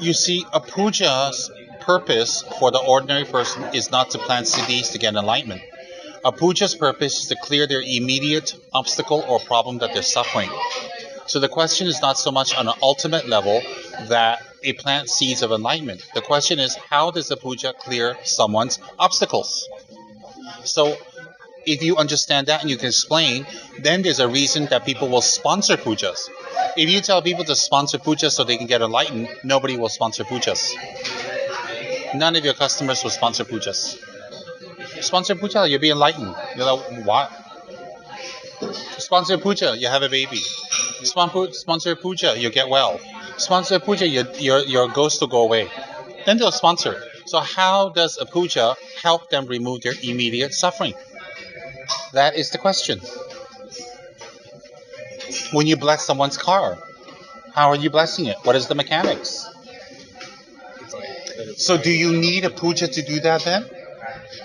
You see, a puja's purpose for the ordinary person is not to plant siddhis to get enlightenment. A puja's purpose is to clear their immediate obstacle or problem that they're suffering. So the question is not so much on an ultimate level that it plants seeds of enlightenment. The question is, how does the puja clear someone's obstacles? So if you understand that and you can explain, then there's a reason that people will sponsor pujas. If you tell people to sponsor pujas so they can get enlightened, nobody will sponsor pujas. None of your customers will sponsor pujas. Sponsor puja, you'll be enlightened. You're like, what? Sponsor puja, you have a baby. Sponsor puja, you get well. Sponsor puja, your ghost will go away. Then they'll sponsor. So how does a puja help them remove their immediate suffering? That is the question. When you bless someone's car, how are you blessing it? What is the mechanics? So do you need a puja to do that then?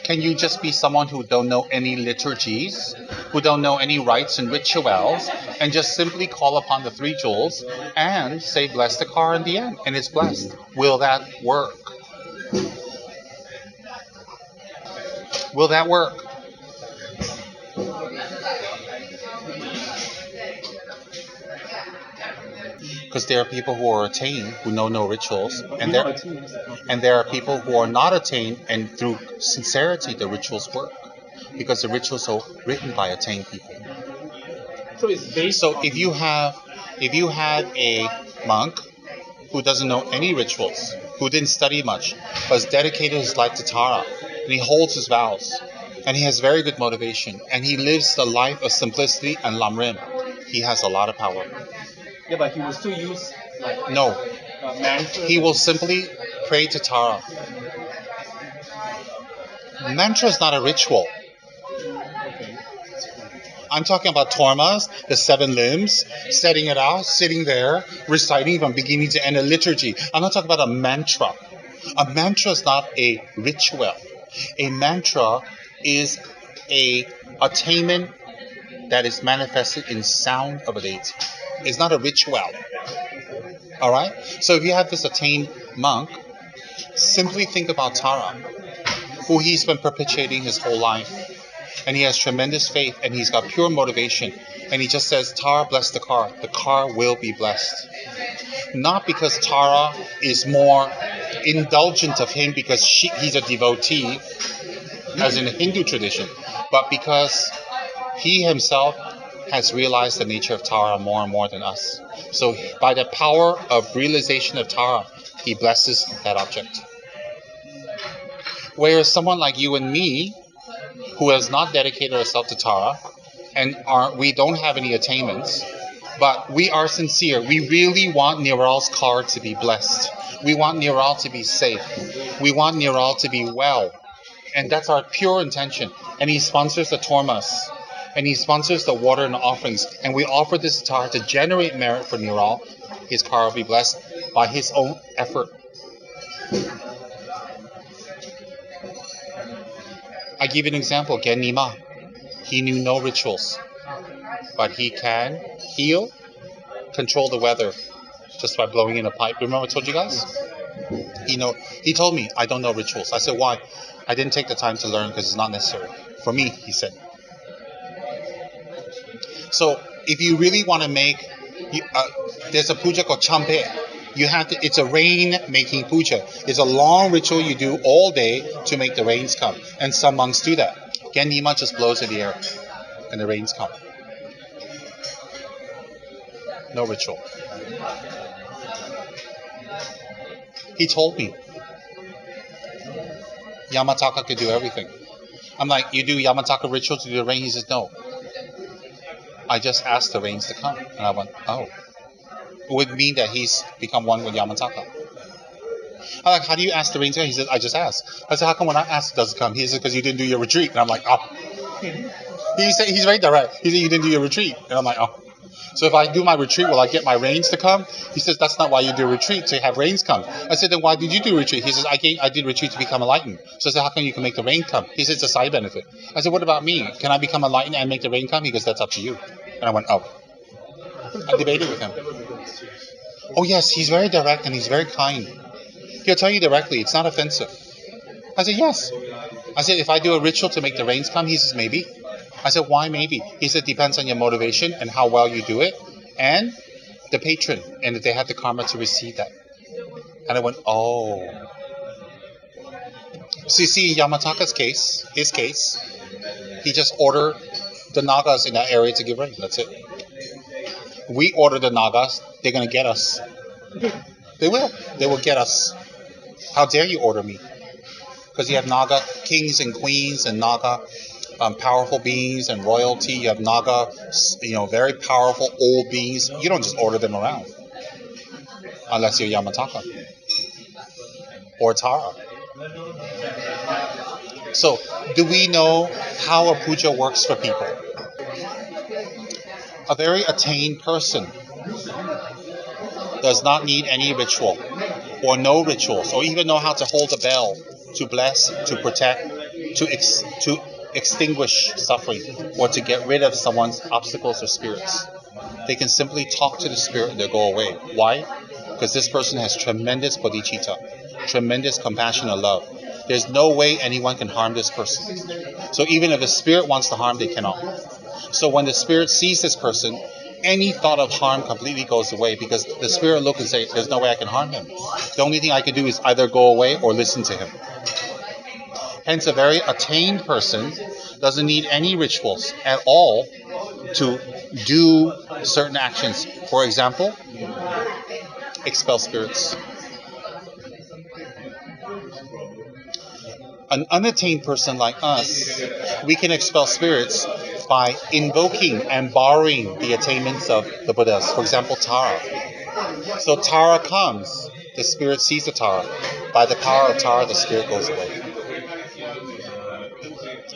Can you just be someone who don't know any liturgies, who don't know any rites and rituals, and just simply call upon the three jewels and say bless the car in the end, and it's blessed? Will that work? Will that work? Because there are people who are attained who know no rituals, and there are people who are not attained, and through sincerity the rituals work, because the rituals are written by attained people. So it's based. So if you have a monk who doesn't know any rituals, who didn't study much, but has dedicated his life to Tara, and he holds his vows, and he has very good motivation, and he lives the life of simplicity and lamrim, he has a lot of power. Yeah, but he will still use No, mantras. he will simply pray to Tara. Mantra is not a ritual. Okay. I'm talking about tormas, the 7 limbs, setting it out, sitting there, reciting from beginning to end a liturgy. I'm not talking about a mantra. A mantra is not a ritual. A mantra is a attainment that is manifested in sound of a deity. It's not a ritual. All right? So if you have this attained monk, simply think about Tara, who he's been perpetuating his whole life. And he has tremendous faith, and he's got pure motivation. And he just says, Tara, bless the car. The car will be blessed. Not because Tara is more indulgent of him because he's a devotee, as in the Hindu tradition, but because he himself has realized the nature of Tara more and more than us. So by the power of realization of Tara, he blesses that object. Whereas someone like you and me, who has not dedicated ourselves to Tara, and we don't have any attainments, but we are sincere. We really want Niral's car to be blessed. We want Niral to be safe. We want Niral to be well. And that's our pure intention. And he sponsors the tormas. And he sponsors the water and the offerings. And we offer this to Tara to generate merit for Niral. His car will be blessed by his own effort. I give an example. Gen Nima. He knew no rituals. But he can heal, control the weather just by blowing in a pipe. Remember I told you guys? He told me, I don't know rituals. I said, why? I didn't take the time to learn because it's not necessary. For me, he said. So if you really want to make, there's a puja called champe. It's a rain-making puja. It's a long ritual you do all day to make the rains come. And some monks do that. Gen Nima just blows in the air and the rains come. No ritual. He told me Yamataka could do everything. I'm like, you do Yamataka ritual to do the rain? He says, no. I just asked the rains to come. And I went, oh. It would mean that he's become one with Yamataka. I'm like, how do you ask the rains to come? He said, I just asked. I said, how come when I ask it doesn't come? He said, because you didn't do your retreat. And I'm like, oh. He's very direct. He said, you didn't do your retreat. And I'm like, oh. So if I do my retreat, will I get my rains to come? He says, that's not why you do retreat, to have rains come. I said, then why did you do retreat? He says, I did retreat to become enlightened. So I said, how come you can make the rain come? He says, it's a side benefit. I said, what about me? Can I become enlightened and make the rain come? He goes, that's up to you. And I went, oh. I debated with him. Oh yes, he's very direct and he's very kind. He'll tell you directly, it's not offensive. I said, yes. I said, if I do a ritual to make the rains come, he says, maybe. I said, why maybe? He said, depends on your motivation and how well you do it, and the patron, and if they have the karma to receive that. And I went, oh. So you see, in Yamataka's case, his case, he just ordered the Nagas in that area to give rain. That's it. We order the Nagas, they're going to get us. They will. They will get us. How dare you order me? Because you have Naga kings and queens and Naga powerful beings and royalty. You have Naga, very powerful old beings. You don't just order them around. Unless you're Yamataka. Or Tara. So, do we know how a puja works for people? A very attained person does not need any ritual, or no rituals, or even know how to hold a bell to bless, to protect, to extinguish suffering, or to get rid of someone's obstacles or spirits. They can simply talk to the spirit and they'll go away. Why? Because this person has tremendous bodhicitta, tremendous compassion and love. There's no way anyone can harm this person. So even if the spirit wants to harm, they cannot. So when the spirit sees this person, any thought of harm completely goes away, because the spirit look and say, there's no way I can harm him. The only thing I can do is either go away or listen to him. Hence, a very attained person doesn't need any rituals at all to do certain actions. For example, expel spirits. An unattained person like us, we can expel spirits by invoking and borrowing the attainments of the Buddhas. For example, Tara. So Tara comes, the spirit sees the Tara. By the power of Tara, the spirit goes away.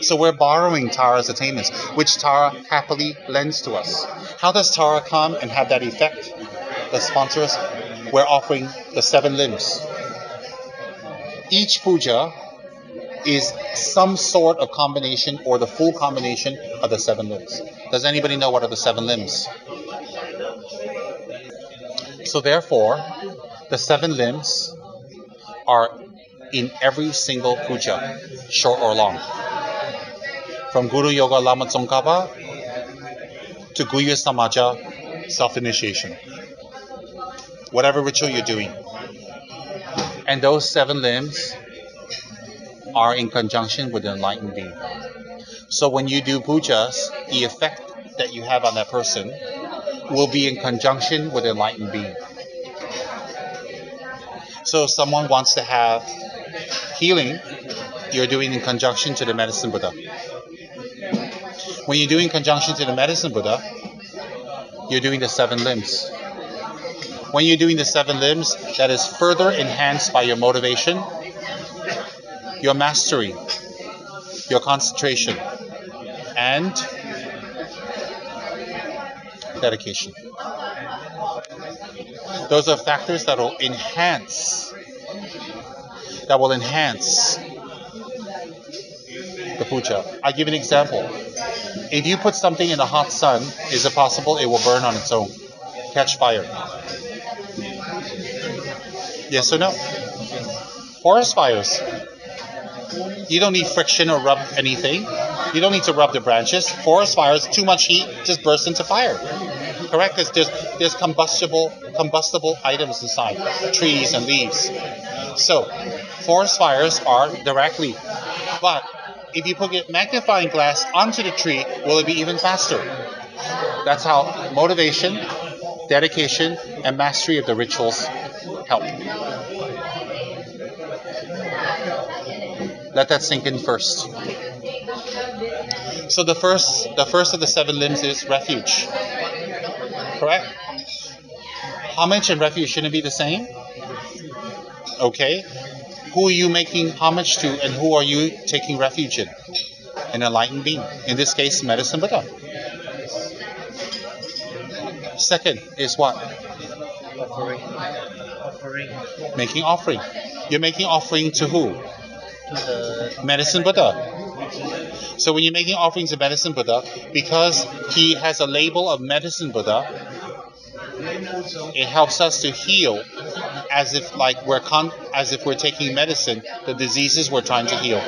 So we're borrowing Tara's attainments, which Tara happily lends to us. How does Tara come and have that effect? The sponsors, we're offering the 7 limbs. Each puja is some sort of combination or the full combination of the 7 limbs. Does anybody know what are the 7 limbs? So therefore, the 7 limbs are in every single puja, short or long. From Guru Yoga Lama Tsongkhapa to Guya Samaja, self-initiation. Whatever ritual you're doing. And those 7 limbs are in conjunction with the enlightened being. So when you do pujas, the effect that you have on that person will be in conjunction with the enlightened being. So if someone wants to have healing, you're doing in conjunction to the medicine Buddha. When you're doing conjunction to the medicine Buddha, you're doing the 7 limbs. When you're doing the 7 limbs, that is further enhanced by your motivation, your mastery, your concentration, and dedication. Those are factors that will enhance the puja. I give an example. If you put something in the hot sun, is it possible it will burn on its own? Catch fire? Yes or no? Forest fires. You don't need friction or rub anything. You don't need to rub the branches. Forest fires, too much heat, just bursts into fire. Correct? Because there's combustible items inside, trees and leaves. So, forest fires are directly. But if you put a magnifying glass onto the tree, will it be even faster? That's how motivation, dedication, and mastery of the rituals help. Let that sink in first. So the first of the 7 limbs is refuge. Correct? Homage and refuge shouldn't be the same? Okay. Who are you making homage to and who are you taking refuge in? An enlightened being. In this case, medicine Buddha. Second is what? Offering. Making offering. You're making offering to who? Medicine Buddha. So when you're making offerings to Medicine Buddha, because he has a label of Medicine Buddha, It helps us to heal as if we're taking medicine, the diseases we're trying to heal.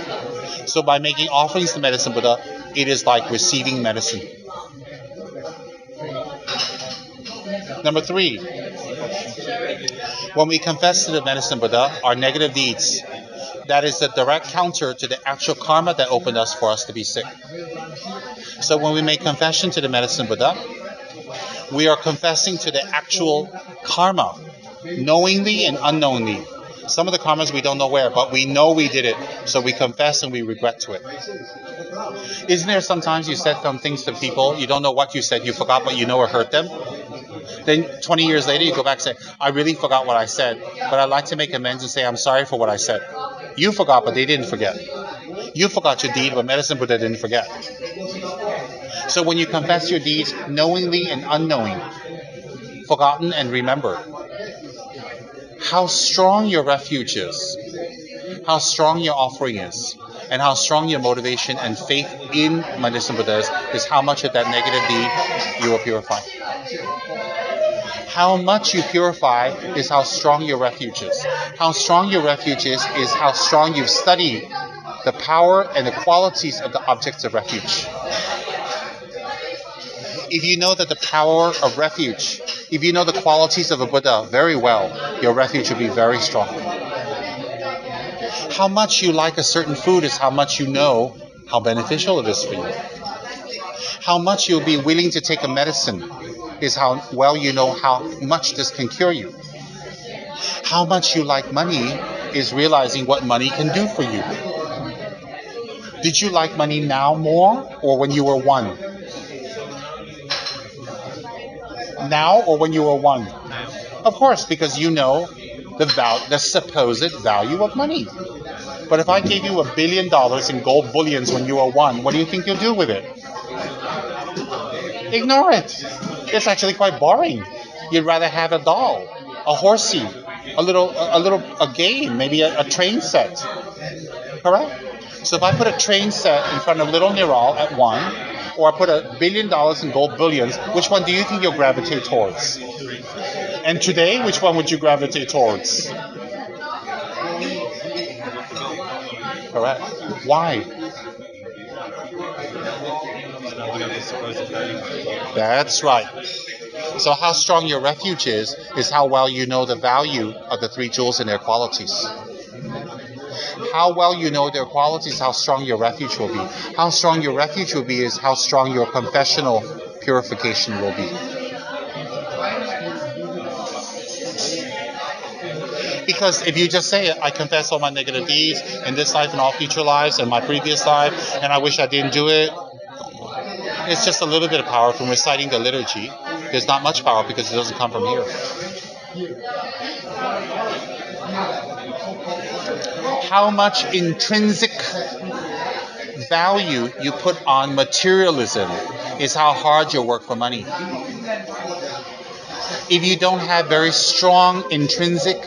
So by making offerings to Medicine Buddha, it is like receiving medicine. Number 3, when we confess to the Medicine Buddha our negative deeds, that is the direct counter to the actual karma that opened us for us to be sick. So when we make confession to the Medicine Buddha, we are confessing to the actual karma, knowingly and unknowingly. Some of the karmas we don't know where, but we know we did it, so we confess and we regret to it. Isn't there sometimes you said some things to people, you don't know what you said, you forgot, but you know it hurt them? Then 20 years later, you go back and say, I really forgot what I said, but I'd like to make amends and say I'm sorry for what I said. You forgot, but they didn't forget. You forgot your deed, but Medicine Buddha didn't forget. So when you confess your deeds knowingly and unknowing, forgotten and remembered, how strong your refuge is, how strong your offering is, and how strong your motivation and faith in Medicine Buddha is how much of that negative deed you will purify. How much you purify is how strong your refuge is. How strong your refuge is how strong you've studied the power and the qualities of the objects of refuge. If you know that the power of refuge, if you know the qualities of a Buddha very well, your refuge will be very strong. How much you like a certain food is how much you know how beneficial it is for you. How much you'll be willing to take a medicine is how well you know how much this can cure you. How much you like money is realizing what money can do for you. Did you like money now more or when you were 1? Now or when you were 1? Of course, because you know the supposed value of money. But if I gave you $1 billion in gold bullions when you were 1, what do you think you'll do with it? Ignore it. It's actually quite boring. You'd rather have a doll, a horsey, a game, maybe a train set. Correct? So if I put a train set in front of little Niral at 1, or I put $1 billion in gold bullions, which one do you think you'll gravitate towards? And today, which one would you gravitate towards? Correct. Why? That's right. So how strong your refuge is how well you know the value of the 3 jewels and their qualities. How well you know their qualities, how strong your refuge will be. How strong your refuge will be is how strong your confessional purification will be. Because if you just say, I confess all my negative deeds in this life and all future lives and my previous life, and I wish I didn't do it, it's just a little bit of power from reciting the liturgy. There's not much power because it doesn't come from here. How much intrinsic value you put on materialism is how hard you work for money. If you don't have very strong intrinsic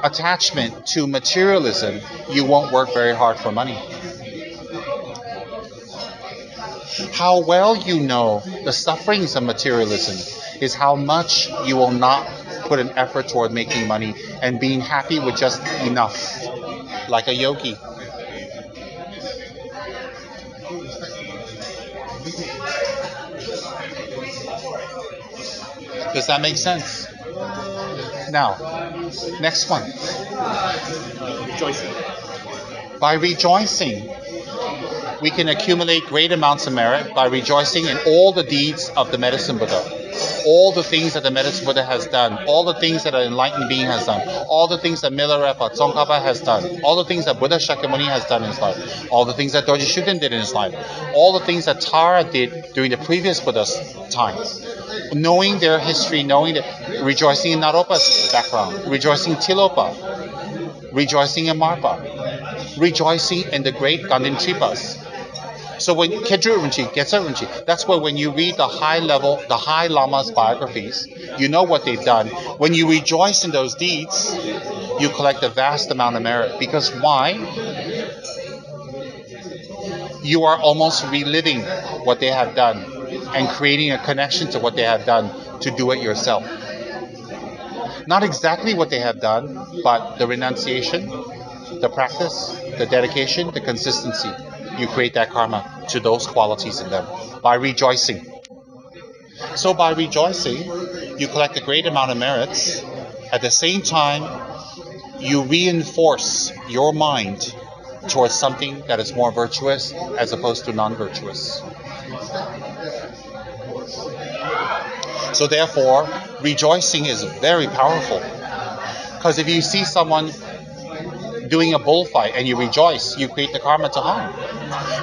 attachment to materialism, you won't work very hard for money. How well you know the sufferings of materialism is how much you will not put an effort toward making money and being happy with just enough, like a yogi. Does that make sense? Now, next one. Rejoicing. By rejoicing, we can accumulate great amounts of merit by rejoicing in all the deeds of the Medicine Buddha. All the things that the Medicine Buddha has done, all the things that an enlightened being has done, all the things that Milarepa, Tsongkhapa has done, all the things that Buddha Shakyamuni has done in his life, all the things that Dorje Shugden did in his life, all the things that Tara did during the previous Buddha's time. Knowing their history, rejoicing in Naropa's background, rejoicing in Tilopa, rejoicing in Marpa, rejoicing in the great Ganden Tripas. So when Kedru Rinchi, Getsa Rinchi, that's where when you read the high Lama's biographies, you know what they've done. When you rejoice in those deeds, you collect a vast amount of merit. Because why? You are almost reliving what they have done and creating a connection to what they have done to do it yourself. Not exactly what they have done, but the renunciation, the practice, the dedication, the consistency. You create that karma to those qualities in them by rejoicing. So by rejoicing, you collect a great amount of merits. At the same time, you reinforce your mind towards something that is more virtuous as opposed to non-virtuous. So therefore, rejoicing is very powerful. Because if you see someone doing a bullfight and you rejoice, you create the karma to harm.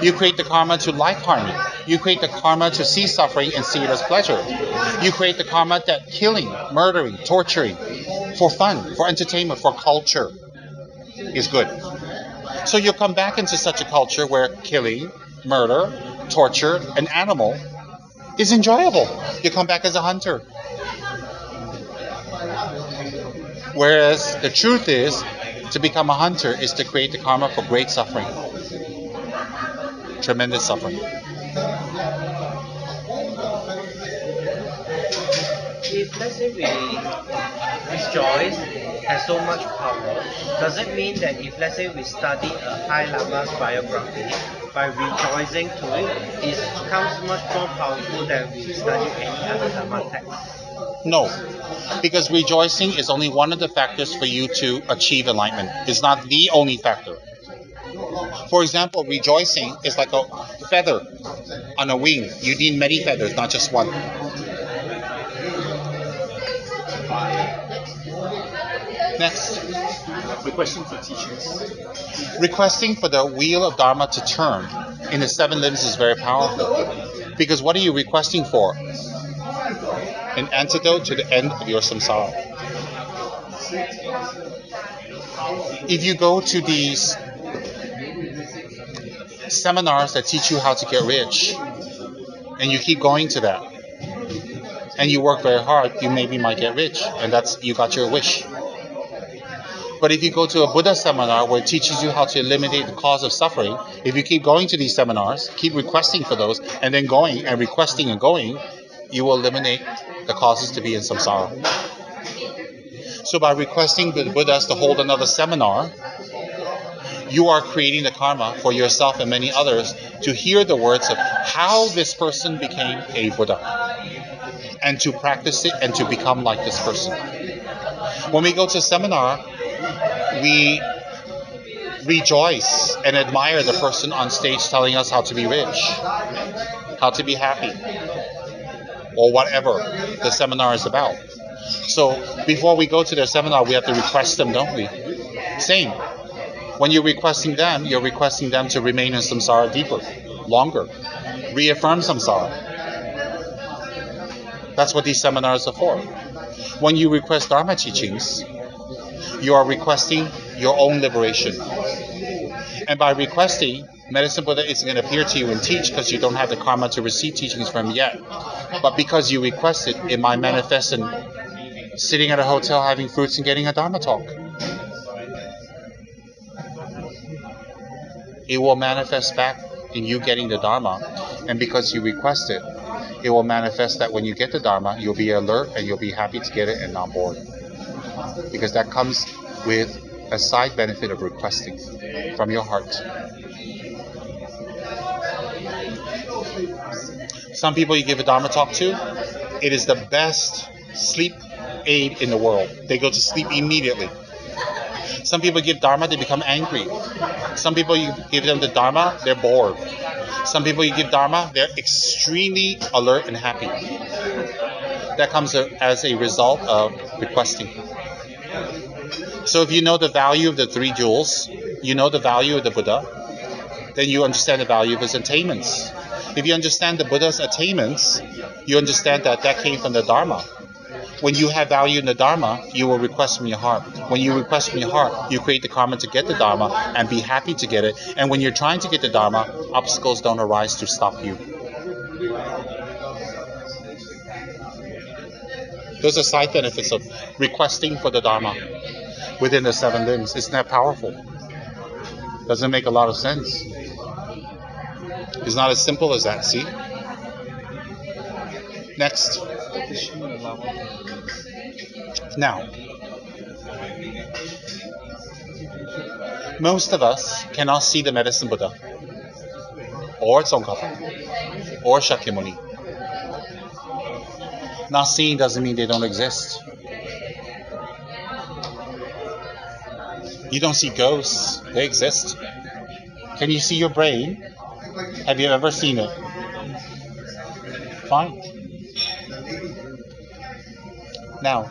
You create the karma to like harming. You create the karma to see suffering and see it as pleasure. You create the karma that killing, murdering, torturing, for fun, for entertainment, for culture is good. So you come back into such a culture where killing, murder, torture, an animal is enjoyable. You come back as a hunter. Whereas the truth is, to become a hunter is to create the karma for great suffering. Tremendous suffering. If let's say we rejoice has so much power, does it mean that if let's say we study a high Lama's biography, by rejoicing to it, it becomes much more powerful than we study any other Lama text? No, because rejoicing is only one of the factors for you to achieve enlightenment. It's not the only factor. For example, rejoicing is like a feather on a wing. You need many feathers, not just one. Next. Requesting for teachings. Requesting for the wheel of Dharma to turn in the 7 limbs is very powerful. Because what are you requesting for? An antidote to the end of your samsara. If you go to these seminars that teach you how to get rich, and you keep going to that, and you work very hard, you maybe might get rich, and you got your wish. But if you go to a Buddha seminar where it teaches you how to eliminate the cause of suffering, if you keep going to these seminars, keep requesting for those, and then going and requesting and going, you will eliminate the causes to be in samsara. So by requesting the Buddhas to hold another seminar, you are creating the karma for yourself and many others to hear the words of how this person became a Buddha, and to practice it and to become like this person. When we go to a seminar, we rejoice and admire the person on stage telling us how to be rich, how to be happy, or whatever the seminar is about. So before we go to their seminar, we have to request them, don't we? Same. When you're requesting them to remain in samsara deeper, longer, reaffirm samsara. That's what these seminars are for. When you request Dharma teachings, you are requesting your own liberation. And by requesting, Medicine Buddha isn't going to appear to you and teach because you don't have the karma to receive teachings from him yet. But because you request it, it might manifest in sitting at a hotel having fruits and getting a Dharma talk. It will manifest back in you getting the Dharma. And because you request it, it will manifest that when you get the Dharma, you'll be alert and you'll be happy to get it and not bored. Because that comes with a side benefit of requesting from your heart. Some people you give a Dharma talk to, it is the best sleep aid in the world. They go to sleep immediately. Some people give Dharma, they become angry. Some people you give them the Dharma, they're bored. Some people you give Dharma, they're extremely alert and happy. That comes as a result of requesting. So if you know the value of the 3 jewels, you know the value of the Buddha, then you understand the value of his attainments. If you understand the Buddha's attainments, you understand that came from the Dharma. When you have value in the Dharma, you will request from your heart. When you request from your heart, you create the karma to get the Dharma and be happy to get it. And when you're trying to get the Dharma, obstacles don't arise to stop you. Those are side benefits of requesting for the Dharma within the 7 limbs. Isn't that powerful? Doesn't make a lot of sense. It's not as simple as that, see? Next. Additional Now, most of us cannot see the medicine Buddha, or Tsongkhapa, or Shakyamuni. Not seeing doesn't mean they don't exist. You don't see ghosts, they exist. Can you see your brain? Have you ever seen it? Fine. Now,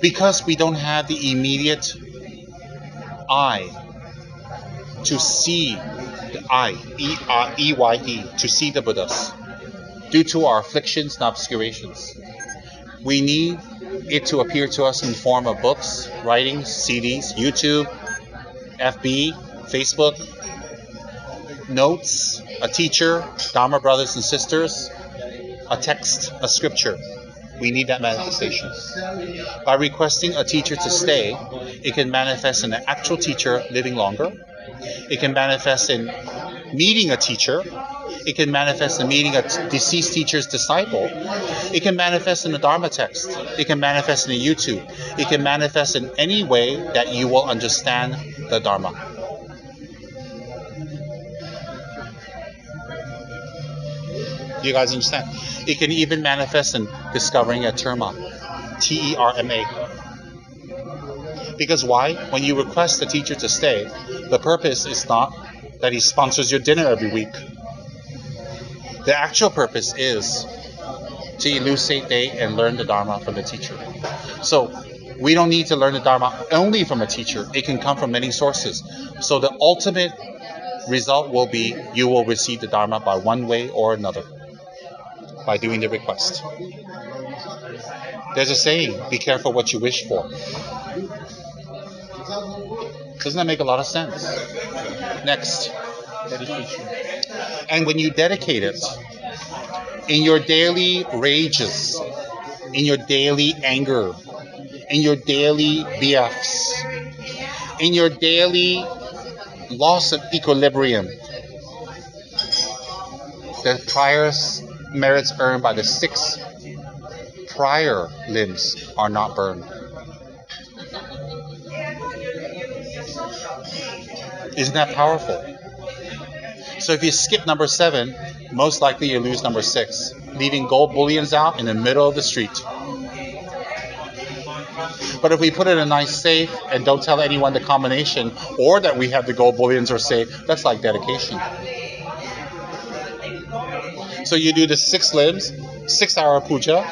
because we don't have the immediate eye to see the eye, E-Y-E, to see the Buddhas, due to our afflictions and obscurations, we need it to appear to us in form of books, writings, CDs, YouTube, FB, Facebook, notes, a teacher, Dharma brothers and sisters, a text, a scripture. We need that manifestation. By requesting a teacher to stay, it can manifest in an actual teacher living longer. It can manifest in meeting a teacher. It can manifest in meeting a deceased teacher's disciple. It can manifest in a Dharma text. It can manifest in a YouTube. It can manifest in any way that you will understand the Dharma. You guys understand? It can even manifest in discovering a terma. T-E-R-M-A. Because why? When you request a teacher to stay, the purpose is not that he sponsors your dinner every week. The actual purpose is to elucidate and learn the Dharma from the teacher. So we don't need to learn the Dharma only from a teacher. It can come from many sources. So the ultimate result will be you will receive the Dharma by one way or another, by doing the request. There's a saying, be careful what you wish for. Doesn't that make a lot of sense? Next. Dedication. And when you dedicate it, in your daily rages, in your daily anger, in your daily BFs, in your daily loss of equilibrium, the prior merits earned by the 6 prior limbs are not burned. Isn't that powerful? So if you skip number 7, most likely you lose number 6, leaving gold bullions out in the middle of the street. But if we put it in a nice safe and don't tell anyone the combination or that we have the gold bullions or safe, that's like dedication. So you do the 6 limbs, 6-hour puja.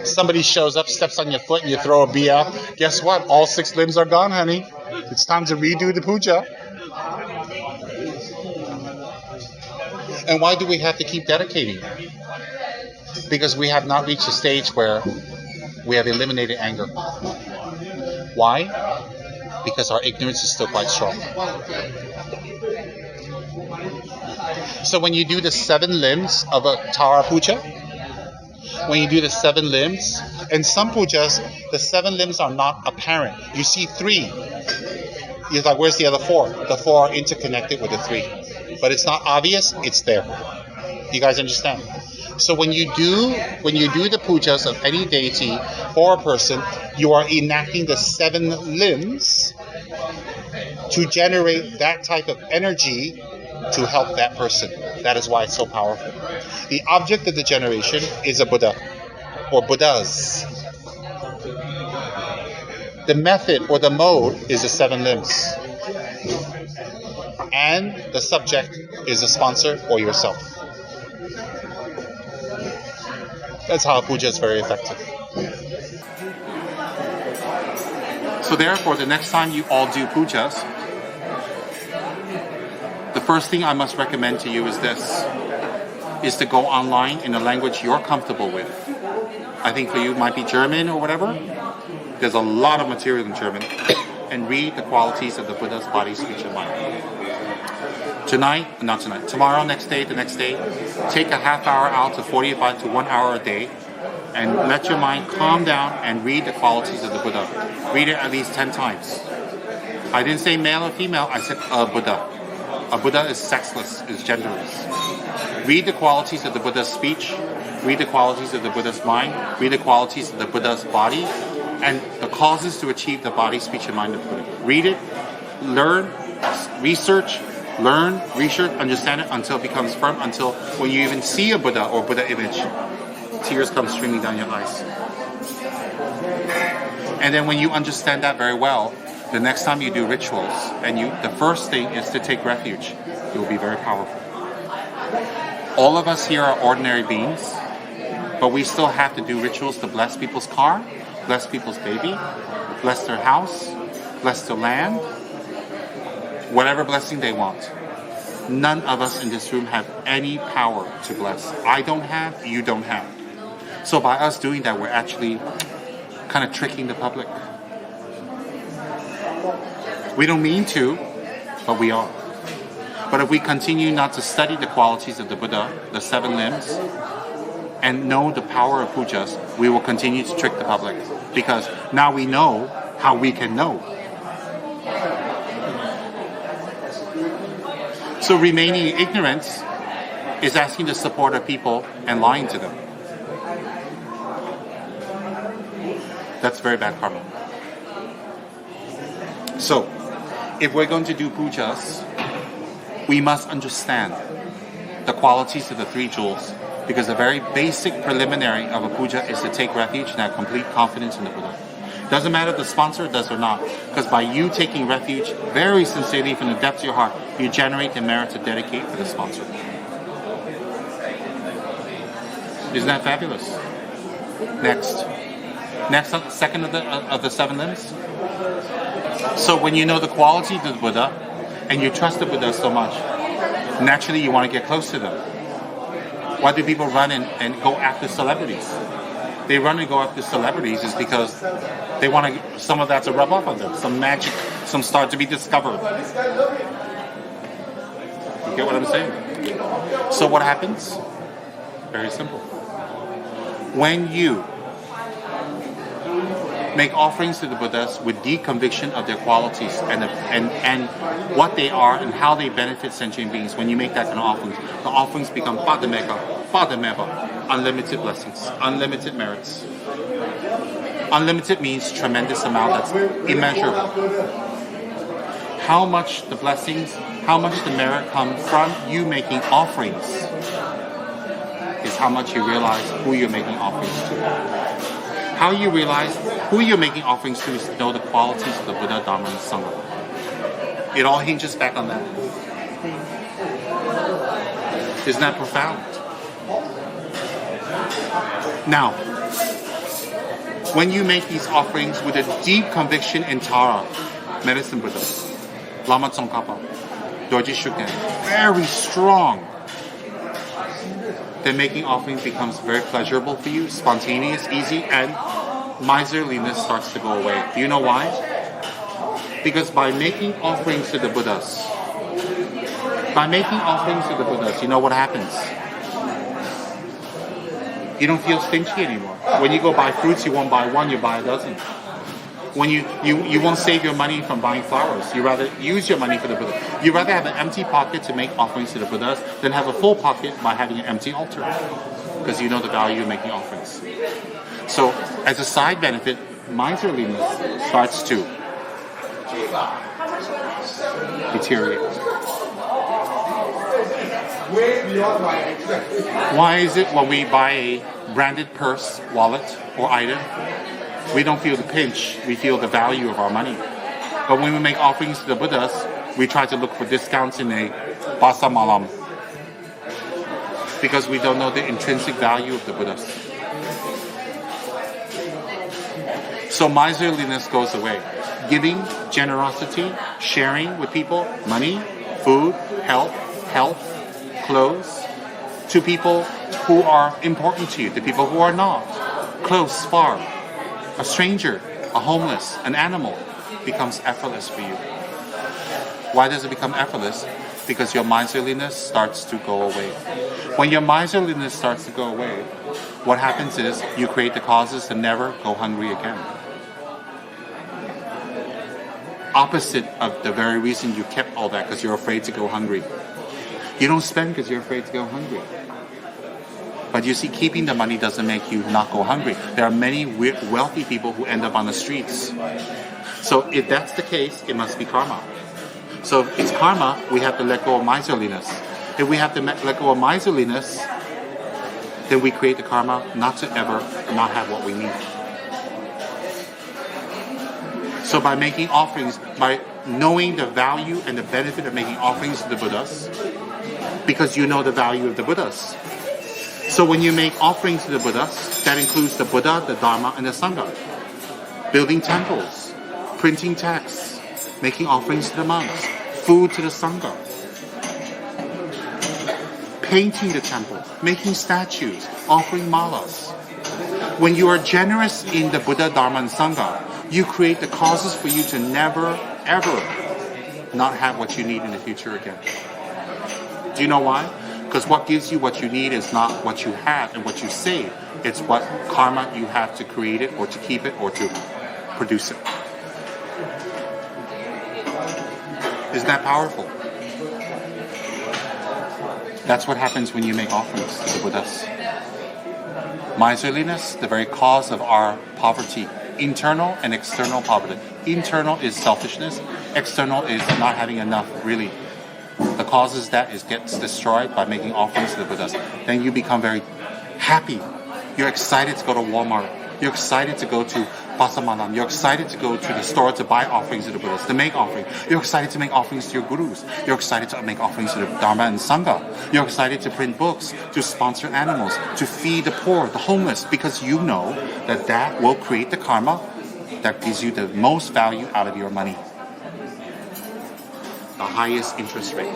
Somebody shows up, steps on your foot, and you throw a BF. Guess what? All 6 limbs are gone, honey. It's time to redo the puja. And why do we have to keep dedicating? Because we have not reached a stage where we have eliminated anger. Why? Because our ignorance is still quite strong. So when you do the 7 limbs of a Tara puja, when you do the 7 limbs, in some pujas, the 7 limbs are not apparent. You see 3. You're like, where's the other 4? The 4 are interconnected with the 3. But it's not obvious, it's there. You guys understand? So when you do the pujas of any deity or a person, you are enacting the 7 limbs to generate that type of energy to help that person. That is why it's so powerful. The object of the generation is a Buddha or Buddhas. The method or the mode is the 7 limbs. And the subject is a sponsor or yourself. That's how puja is very effective. So therefore, the next time you all do pujas, the first thing I must recommend to you is this, is to go online in a language you're comfortable with. I think for you it might be German or whatever. There's a lot of material in German. And read the qualities of the Buddha's body, speech, and mind. Tomorrow, next day, the next day, take a half hour out to 45 to 1 hour a day and let your mind calm down and read the qualities of the Buddha. Read it at least 10 times. I didn't say male or female, I said a Buddha. A Buddha is sexless, is genderless. Read the qualities of the Buddha's speech, read the qualities of the Buddha's mind, read the qualities of the Buddha's body, and the causes to achieve the body, speech, and mind of the Buddha. Read it, learn, research, understand it until it becomes firm, until when you even see a Buddha or Buddha image, tears come streaming down your eyes. And then when you understand that very well, the next time you do rituals, and the first thing is to take refuge, it will be very powerful. All of us here are ordinary beings, but we still have to do rituals to bless people's car, bless people's baby, bless their house, bless their land, whatever blessing they want. None of us in this room have any power to bless. I don't have, you don't have. So by us doing that, we're actually kind of tricking the public. We don't mean to, but we are. But if we continue not to study the qualities of the Buddha, the 7 limbs, and know the power of pujas, we will continue to trick the public. Because now we know how we can know. So remaining in ignorance is asking the support of people and lying to them. That's very bad karma. So, if we're going to do pujas, we must understand the qualities of the 3 jewels, because the very basic preliminary of a puja is to take refuge and have complete confidence in the Buddha. Doesn't matter if the sponsor does or not, because by you taking refuge very sincerely from the depths of your heart, you generate the merit to dedicate for the sponsor. Isn't that fabulous? Next, second of the 7 limbs. So when you know the quality of the Buddha, and you trust the Buddha so much, naturally you want to get close to them. Why do people run and go after celebrities? They run and go after celebrities is because they want some of that to rub off on them, some magic, some start to be discovered. You get what I'm saying? So what happens? Very simple. When you make offerings to the Buddhas with deep conviction of their qualities and what they are and how they benefit sentient beings, when you make that kind of offerings, the offerings become padameva, unlimited blessings, unlimited merits. Unlimited means tremendous amount, that's immeasurable. How much the blessings, how much the merit come from you making offerings is how much you realize who you're making offerings to. How you realize who you're making offerings to is to know the qualities of the Buddha, Dharma, and Sangha. It all hinges back on that. Isn't that profound? Now, when you make these offerings with a deep conviction in Tara, medicine Buddha, Lama Tsongkhapa, Dorji Shukden, very strong, then making offerings becomes very pleasurable for you, spontaneous, easy, and miserliness starts to go away. Do you know why? Because by making offerings to the Buddhas, you know what happens? You don't feel stingy anymore. When you go buy fruits, you won't buy one, you buy a dozen. When you won't save your money from buying flowers. You rather use your money for the Buddha. You rather have an empty pocket to make offerings to the Buddhas than have a full pocket by having an empty altar. Because you know the value of making offerings. So, as a side benefit, miserliness starts to deteriorate. Why is it when we buy a branded purse, wallet, or item, we don't feel the pinch, we feel the value of our money? But when we make offerings to the Buddhas, we try to look for discounts in a basa malam, because we don't know the intrinsic value of the Buddhas. So miserliness goes away. Giving, generosity, sharing with people, money, food, health, clothes, to people who are important to you, to people who are not, close, far, a stranger, a homeless, an animal, becomes effortless for you. Why does it become effortless? Because your miserliness starts to go away. When your miserliness starts to go away, what happens is you create the causes to never go hungry again. opposite of the very reason you kept all that, because you're afraid to go hungry. You don't spend because you're afraid to go hungry. But you see, keeping the money doesn't make you not go hungry. There are many wealthy people who end up on the streets. So if that's the case, it must be karma. So if it's karma, we have to let go of miserliness. If we have to let go of miserliness, then we create the karma not to ever not have what we need. So by making offerings, by knowing the value and the benefit of making offerings to the Buddhas, because you know the value of the Buddhas. So when you make offerings to the Buddhas, that includes the Buddha, the Dharma, and the Sangha. Building temples, printing texts, making offerings to the monks, food to the Sangha, painting the temple, making statues, offering malas. When you are generous in the Buddha, Dharma, and Sangha, you create the causes for you to never, ever not have what you need in the future again. Do you know why? Because what gives you what you need is not what you have and what you save. It's what karma you have to create it or to keep it or to produce it. Isn't that powerful? That's what happens when you make offerings to the Buddhas. Miserliness, the very cause of our poverty. Internal and external poverty. Internal is selfishness. External is not having enough, really. The cause is that it gets destroyed by making offerings to the Buddhas. Then you become very happy. You're excited to go to Walmart. You're excited to go to Pasamalam. You're excited to go to the store to buy offerings to the Buddhas, to make offerings. You're excited to make offerings to your gurus. You're excited to make offerings to the Dharma and Sangha. You're excited to print books, to sponsor animals, to feed the poor, the homeless, because you know that that will create the karma that gives you the most value out of your money. The highest interest rate.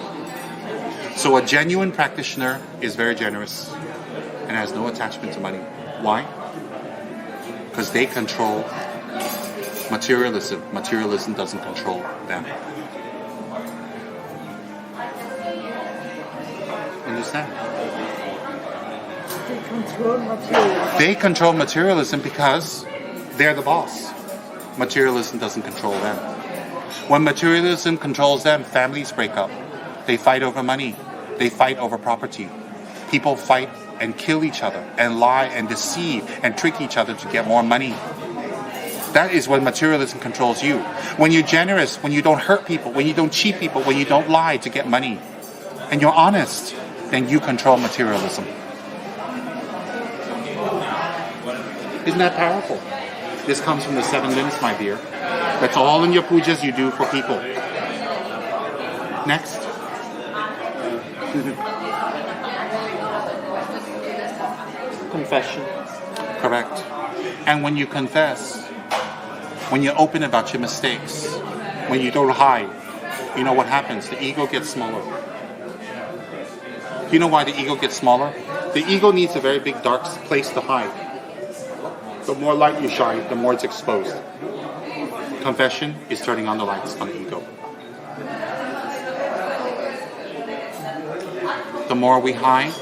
So a genuine practitioner is very generous and has no attachment to money. Why? Because they control materialism. Materialism doesn't control them. Understand? They control materialism because they're the boss. Materialism doesn't control them. When materialism controls them, families break up. They fight over money. They fight over property. People fight and kill each other and lie and deceive and trick each other to get more money. That is when materialism controls you. When you're generous, when you don't hurt people, when you don't cheat people, when you don't lie to get money, and you're honest, then you control materialism. Isn't that powerful? This comes from the 7 limbs, my dear. That's all in your pujas you do for people. Next. Confession. Correct. And when you confess, when you're open about your mistakes, when you don't hide, you know what happens? The ego gets smaller. You know why the ego gets smaller? The ego needs a very big dark place to hide. The more light you shine, the more it's exposed. Confession is turning on the lights on the ego. The more we hide,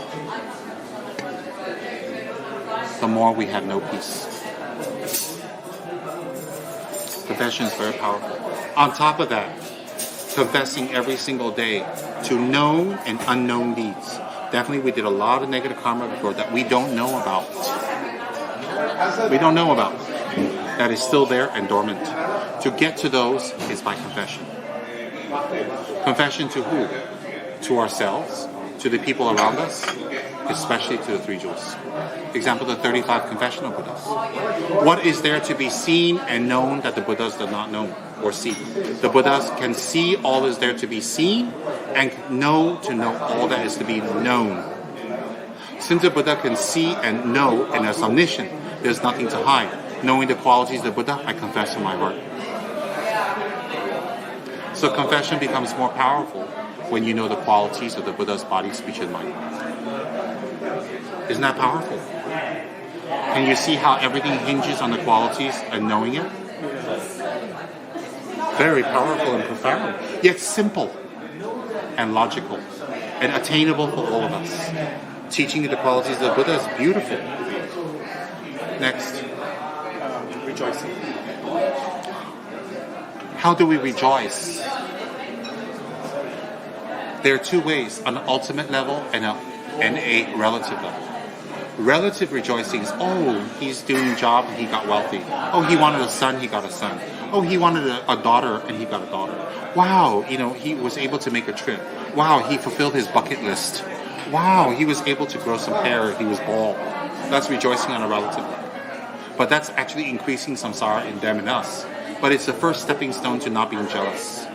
the more we have no peace. Confession is very powerful. On top of that, confessing every single day to known and unknown deeds. Definitely we did a lot of negative karma before that we don't know about. We don't know about. That is still there and dormant. To get to those is by confession. Confession to who? To ourselves, to the people around us, especially to the 3 jewels. Example, the 35 confessional Buddhas. What is there to be seen and known that the Buddhas do not know or see? The Buddhas can see all is there to be seen and know all that is to be known. Since the Buddha can see and know and is omniscient, there's nothing to hide. Knowing the qualities of the Buddha, I confess in my heart. So confession becomes more powerful when you know the qualities of the Buddha's body, speech, and mind. Isn't that powerful? Can you see how everything hinges on the qualities and knowing it? Very powerful and profound, yet simple and logical and attainable for all of us. Teaching the qualities of the Buddha is beautiful. Next. Rejoicing. How do we rejoice? There are two ways, an ultimate level and a relative level. Relative rejoicing is, oh, he's doing a job and he got wealthy. Oh, he wanted a son, he got a son. Oh, he wanted a daughter and he got a daughter. Wow, he was able to make a trip. Wow, he fulfilled his bucket list. Wow, he was able to grow some hair, he was bald. That's rejoicing on a relative level. But that's actually increasing samsara in them and us. But it's the first stepping stone to not being jealous.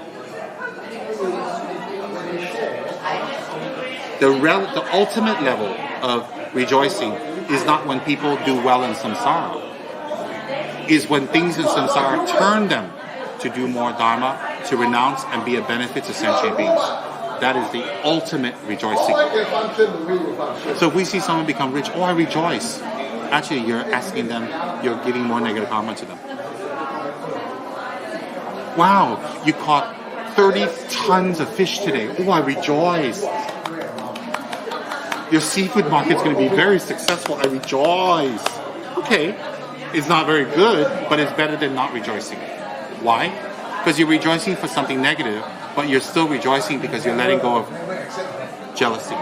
The ultimate level of rejoicing is not when people do well in samsara. Is when things in samsara turn them to do more dharma, to renounce and be a benefit to sentient beings. That is the ultimate rejoicing. So if we see someone become rich, oh, I rejoice. Actually, you're asking them, you're giving more negative karma to them. Wow, you caught 30 tons of fish today. Oh, I rejoice. Your seafood market's going to be very successful. I rejoice. Okay, it's not very good, but it's better than not rejoicing. Why? Because you're rejoicing for something negative, but you're still rejoicing because you're letting go of jealousy.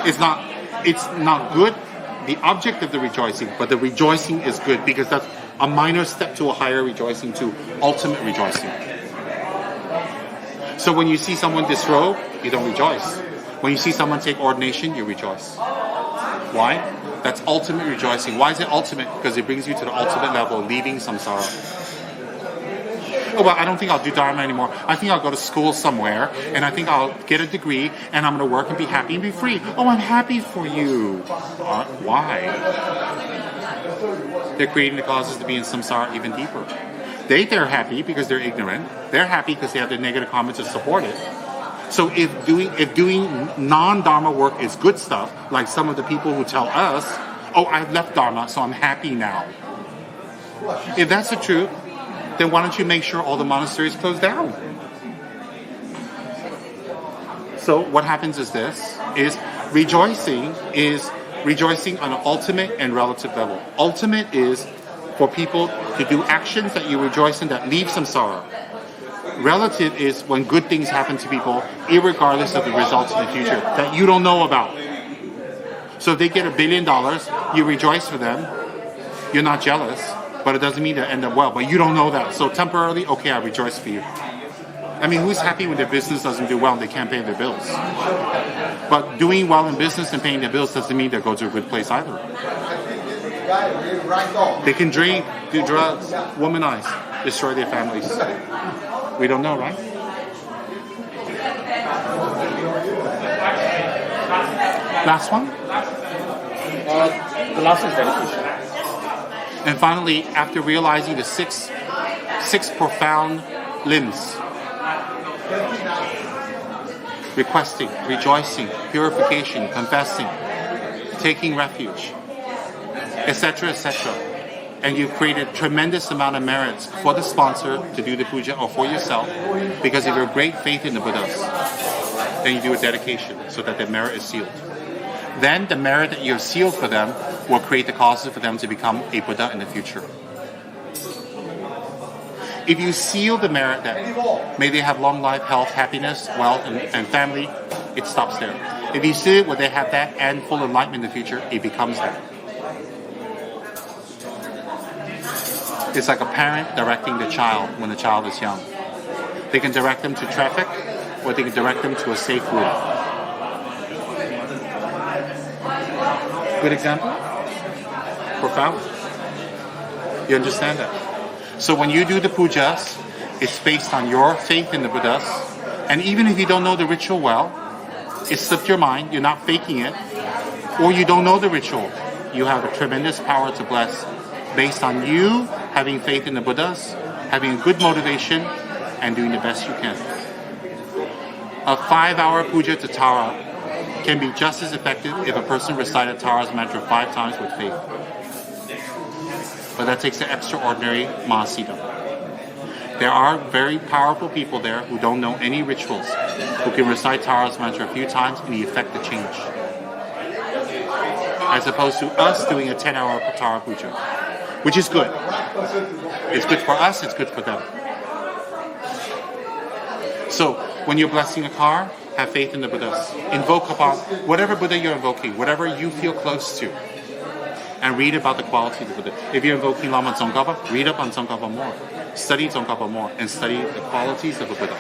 It's not good, the object of the rejoicing, but the rejoicing is good because that's a minor step to a higher rejoicing, to ultimate rejoicing. So when you see someone disrobe, you don't rejoice. When you see someone take ordination, you rejoice. Why? That's ultimate rejoicing. Why is it ultimate? Because it brings you to the ultimate level, leaving samsara. Oh, well, I don't think I'll do dharma anymore. I think I'll go to school somewhere, and I think I'll get a degree, and I'm going to work and be happy and be free. Oh, I'm happy for you. Why? They're creating the causes to be in samsara even deeper. They're happy because they're ignorant. They're happy because they have the negative karma to support it. So if doing non-dharma work is good stuff, like some of the people who tell us, oh, I've left dharma, so I'm happy now. If that's the truth, then why don't you make sure all the monasteries close down? So what happens is rejoicing on an ultimate and relative level. Ultimate is for people to do actions that you rejoice in that leave samsara. Relative is when good things happen to people, irregardless of the results in the future, that you don't know about. So if they get $1 billion, you rejoice for them. You're not jealous, but it doesn't mean they end up well. But you don't know that. So temporarily, okay, I rejoice for you. I mean, who's happy when their business doesn't do well and they can't pay their bills? But doing well in business and paying their bills doesn't mean they go to a good place either. They can drink, do drugs, womanize, destroy their families. We don't know, right? Last one? The last is dedication. And finally, after realizing the six profound limbs, requesting, rejoicing, purification, confessing, taking refuge, etc., etc., and you've created tremendous amount of merits for the sponsor to do the puja or for yourself because of your great faith in the Buddhas, then you do a dedication so that the merit is sealed. Then the merit that you've sealed for them will create the causes for them to become a Buddha in the future. If you seal the merit that may they have long life, health, happiness, wealth, and family, it stops there. If you seal it where they have that and full enlightenment in the future, it becomes that. It's like a parent directing the child when the child is young. They can direct them to traffic, or they can direct them to a safe room. Good example? Profound. You understand that? So when you do the pujas, it's based on your faith in the Buddhas. And even if you don't know the ritual well, it slipped your mind, you're not faking it, or you don't know the ritual, you have a tremendous power to bless based on you having faith in the Buddhas, having a good motivation, and doing the best you can. A 5-hour puja to Tara can be just as effective if a person recited Tara's mantra 5 times with faith. But that takes an extraordinary mahasiddha. There are very powerful people there who don't know any rituals, who can recite Tara's mantra a few times and the effect to change. As opposed to us doing a 10-hour Tara puja, which is good. It's good for us, it's good for them. So when you're blessing a car, have faith in the Buddhas. Invoke upon whatever Buddha you're invoking, whatever you feel close to. And read about the quality of the Buddha. If you're invoking Lama Tsongkhapa, read up on Tsongkhapa more. Study Tsongkhapa more and study the qualities of the Buddha.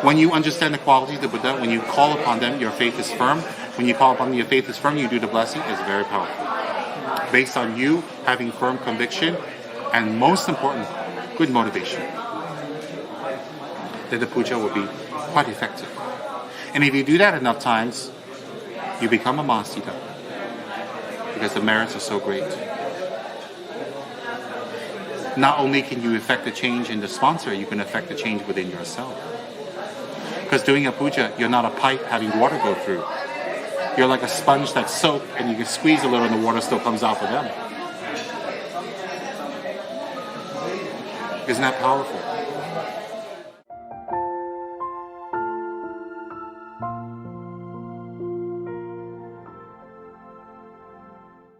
When you understand the qualities of the Buddha, when you call upon them, your faith is firm. When you call upon them, your faith is firm, you do the blessing, it's very powerful. Based on you having firm conviction and most important, good motivation, then the puja will be quite effective. And if you do that enough times, you become a Mahasiddha because the merits are so great. Not only can you effect the change in the sponsor, you can effect the change within yourself. Because doing a puja, you're not a pipe having water go through. You're like a sponge that's soaked and you can squeeze a little and the water still comes out for them. Isn't that powerful?